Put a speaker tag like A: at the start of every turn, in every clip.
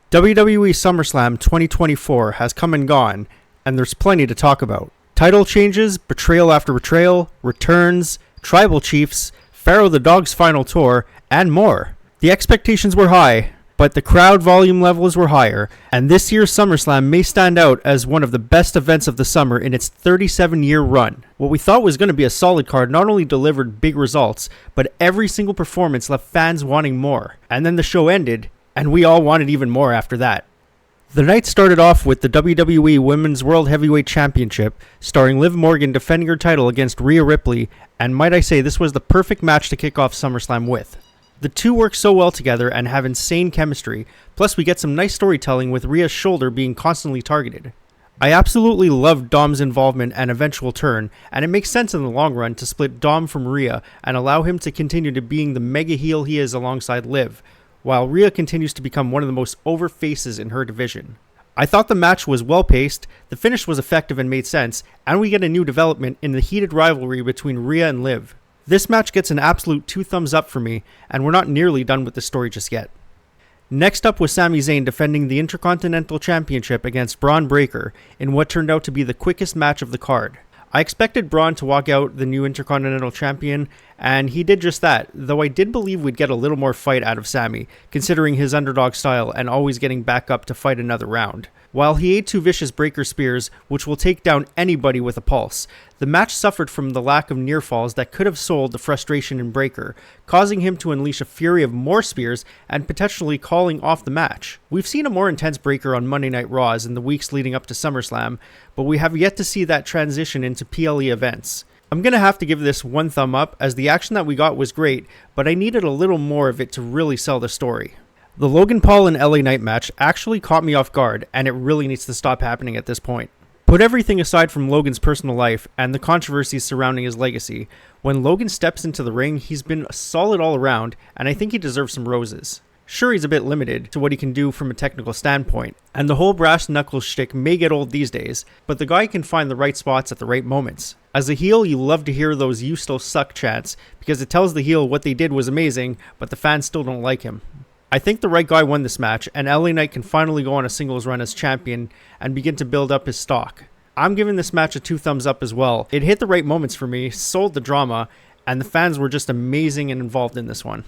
A: WWE SummerSlam 2024 has come and gone, and there's plenty to talk about. Title changes, betrayal after betrayal, returns, tribal chiefs, Pharaoh the Dog's final tour, and more. The expectations were high, but the crowd volume levels were higher, and this year's SummerSlam may stand out as one of the best events of the summer in its 37-year run. What we thought was going to be a solid card not only delivered big results, but every single performance left fans wanting more. And then the show ended, and we all wanted even more after that. The night started off with the WWE Women's World Heavyweight Championship, starring Liv Morgan defending her title against Rhea Ripley, and might I say this was the perfect match to kick off SummerSlam with. The two work so well together and have insane chemistry, plus we get some nice storytelling with Rhea's shoulder being constantly targeted. I absolutely loved Dom's involvement and eventual turn, and it makes sense in the long run to split Dom from Rhea and allow him to continue to being the mega heel he is alongside Liv, while Rhea continues to become one of the most over faces in her division. I thought the match was well paced, the finish was effective and made sense, and we get a new development in the heated rivalry between Rhea and Liv. This match gets an absolute 2 thumbs up for me, and we're not nearly done with the story just yet. Next up was Sami Zayn defending the Intercontinental Championship against Braun Breaker in what turned out to be the quickest match of the card. I expected Braun to walk out the new Intercontinental Champion, and he did just that, though I did believe we'd get a little more fight out of Sami, considering his underdog style and always getting back up to fight another round. While he ate 2 vicious Breaker spears, which will take down anybody with a pulse, the match suffered from the lack of near falls that could have sold the frustration in Breaker, causing him to unleash a fury of more spears and potentially calling off the match. We've seen a more intense Breaker on Monday Night Raws in the weeks leading up to SummerSlam, but we have yet to see that transition into PLE events. I'm going to have to give this 1 thumb up, as the action that we got was great, but I needed a little more of it to really sell the story. The Logan Paul and LA Knight match actually caught me off guard, and it really needs to stop happening at this point. Put everything aside from Logan's personal life and the controversies surrounding his legacy, when Logan steps into the ring, he's been solid all around, and I think he deserves some roses. Sure, he's a bit limited to what he can do from a technical standpoint, and the whole brass knuckles shtick may get old these days, but the guy can find the right spots at the right moments. As a heel, you love to hear those "you still suck" chants, because it tells the heel what they did was amazing, but the fans still don't like him. I think the right guy won this match, and LA Knight can finally go on a singles run as champion and begin to build up his stock. I'm giving this match a 2 thumbs up as well. It hit the right moments for me, sold the drama, and the fans were just amazing and involved in this one.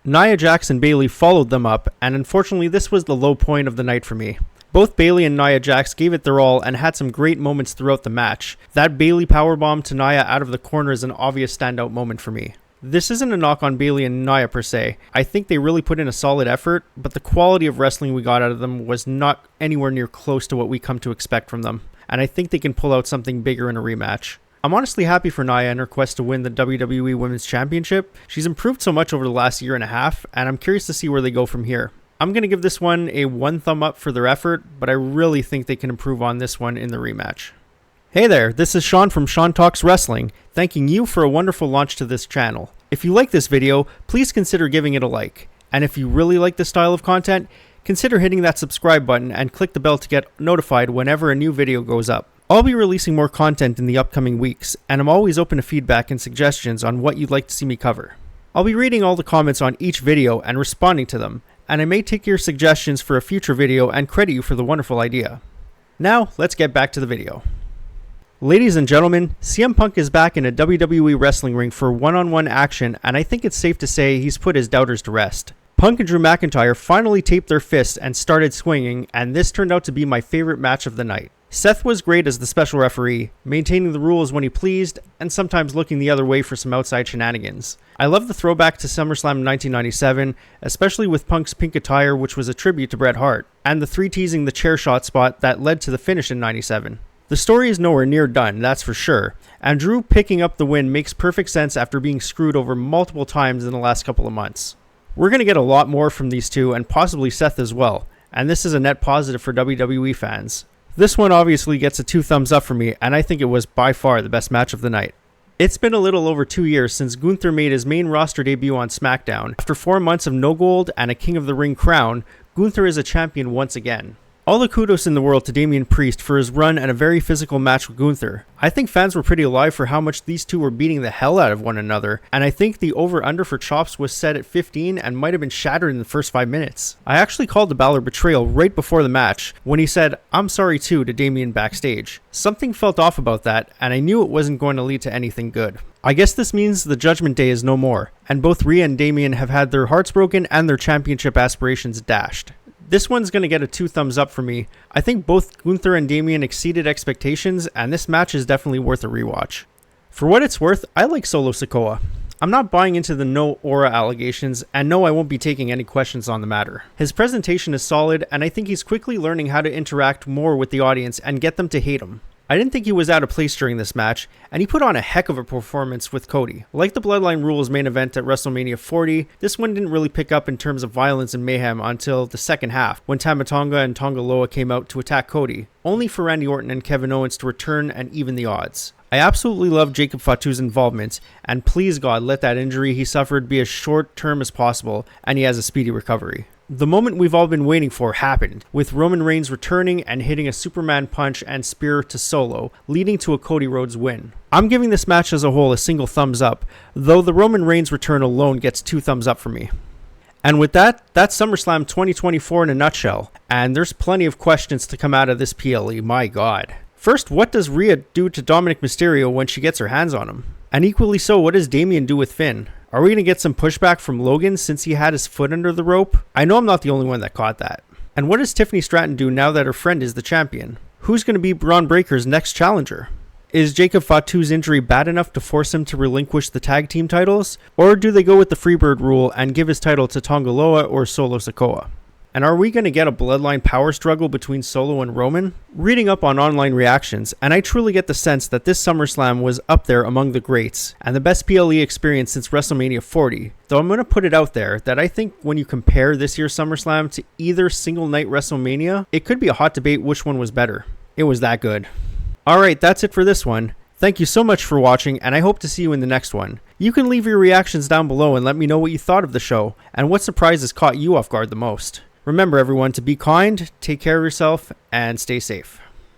A: Nia Jax and Bayley followed them up, and unfortunately this was the low point of the night for me. Both Bayley and Nia Jax gave it their all and had some great moments throughout the match. That Bayley powerbomb to Nia out of the corner is an obvious standout moment for me. This isn't a knock on Bayley and Nia per se. I think they really put in a solid effort, but the quality of wrestling we got out of them was not anywhere near close to what we come to expect from them, and I think they can pull out something bigger in a rematch. I'm honestly happy for Nia and her quest to win the WWE Women's Championship. She's improved so much over the last year and a half, and I'm curious to see where they go from here. I'm going to give this one a 1 thumb up for their effort, but I really think they can improve on this one in the rematch. Hey there, this is Sean from Sean Talks Wrestling, thanking you for a wonderful launch to this channel. If you like this video, please consider giving it a like. And if you really like this style of content, consider hitting that subscribe button and click the bell to get notified whenever a new video goes up. I'll be releasing more content in the upcoming weeks, and I'm always open to feedback and suggestions on what you'd like to see me cover. I'll be reading all the comments on each video and responding to them, and I may take your suggestions for a future video and credit you for the wonderful idea. Now, let's get back to the video. Ladies and gentlemen, CM Punk is back in a WWE wrestling ring for one-on-one action, and I think it's safe to say he's put his doubters to rest. Punk and Drew McIntyre finally taped their fists and started swinging, and this turned out to be my favorite match of the night. Seth was great as the special referee, maintaining the rules when he pleased, and sometimes looking the other way for some outside shenanigans. I love the throwback to SummerSlam 1997, especially with Punk's pink attire, which was a tribute to Bret Hart, and the 3 teasing the chair shot spot that led to the finish in 97. The story is nowhere near done, that's for sure, and Drew picking up the win makes perfect sense after being screwed over multiple times in the last couple of months. We're going to get a lot more from these two, and possibly Seth as well, and this is a net positive for WWE fans. This one obviously gets a 2 thumbs up for me, and I think it was by far the best match of the night. It's been a little over 2 years since Gunther made his main roster debut on SmackDown. After 4 months of no gold and a King of the Ring crown, Gunther is a champion once again. All the kudos in the world to Damian Priest for his run and a very physical match with Gunther. I think fans were pretty alive for how much these two were beating the hell out of one another, and I think the over-under for chops was set at 15 and might have been shattered in the first 5 minutes. I actually called the Balor betrayal right before the match when he said, "I'm sorry too," to Damian backstage. Something felt off about that, and I knew it wasn't going to lead to anything good. I guess this means the Judgment Day is no more, and both Rhea and Damian have had their hearts broken and their championship aspirations dashed. This one's going to get a 2 thumbs up for me. I think both Gunther and Damian exceeded expectations, and this match is definitely worth a rewatch. For what it's worth, I like Solo Sikoa. I'm not buying into the no aura allegations, and no, I won't be taking any questions on the matter. His presentation is solid, and I think he's quickly learning how to interact more with the audience and get them to hate him. I didn't think he was out of place during this match, and he put on a heck of a performance with Cody. Like the Bloodline Rules main event at WrestleMania 40, this one didn't really pick up in terms of violence and mayhem until the second half, when Tama Tonga and Tonga Loa came out to attack Cody, only for Randy Orton and Kevin Owens to return and even the odds. I absolutely love Jacob Fatu's involvement, and please God, let that injury he suffered be as short term as possible, and he has a speedy recovery. The moment we've all been waiting for happened, with Roman Reigns returning and hitting a Superman punch and spear to Solo, leading to a Cody Rhodes win. I'm giving this match as a whole a single thumbs up, though the Roman Reigns return alone gets 2 thumbs up for me. And with that, that's SummerSlam 2024 in a nutshell, and there's plenty of questions to come out of this PLE, my god. First, what does Rhea do to Dominic Mysterio when she gets her hands on him? And equally so, what does Damian do with Finn? Are we going to get some pushback from Logan since he had his foot under the rope? I know I'm not the only one that caught that. And what does Tiffany Stratton do now that her friend is the champion? Who's going to be Braun Breaker's next challenger? Is Jacob Fatu's injury bad enough to force him to relinquish the tag team titles? Or do they go with the Freebird rule and give his title to Tonga Loa or Solo Sikoa? And are we going to get a bloodline power struggle between Solo and Roman? Reading up on online reactions, and I truly get the sense that this SummerSlam was up there among the greats, and the best PLE experience since WrestleMania 40. Though I'm going to put it out there that I think when you compare this year's SummerSlam to either single night WrestleMania, it could be a hot debate which one was better. It was that good. Alright, that's it for this one. Thank you so much for watching, and I hope to see you in the next one. You can leave your reactions down below and let me know what you thought of the show, and what surprises caught you off guard the most. Remember everyone to be kind, take care of yourself, and stay safe.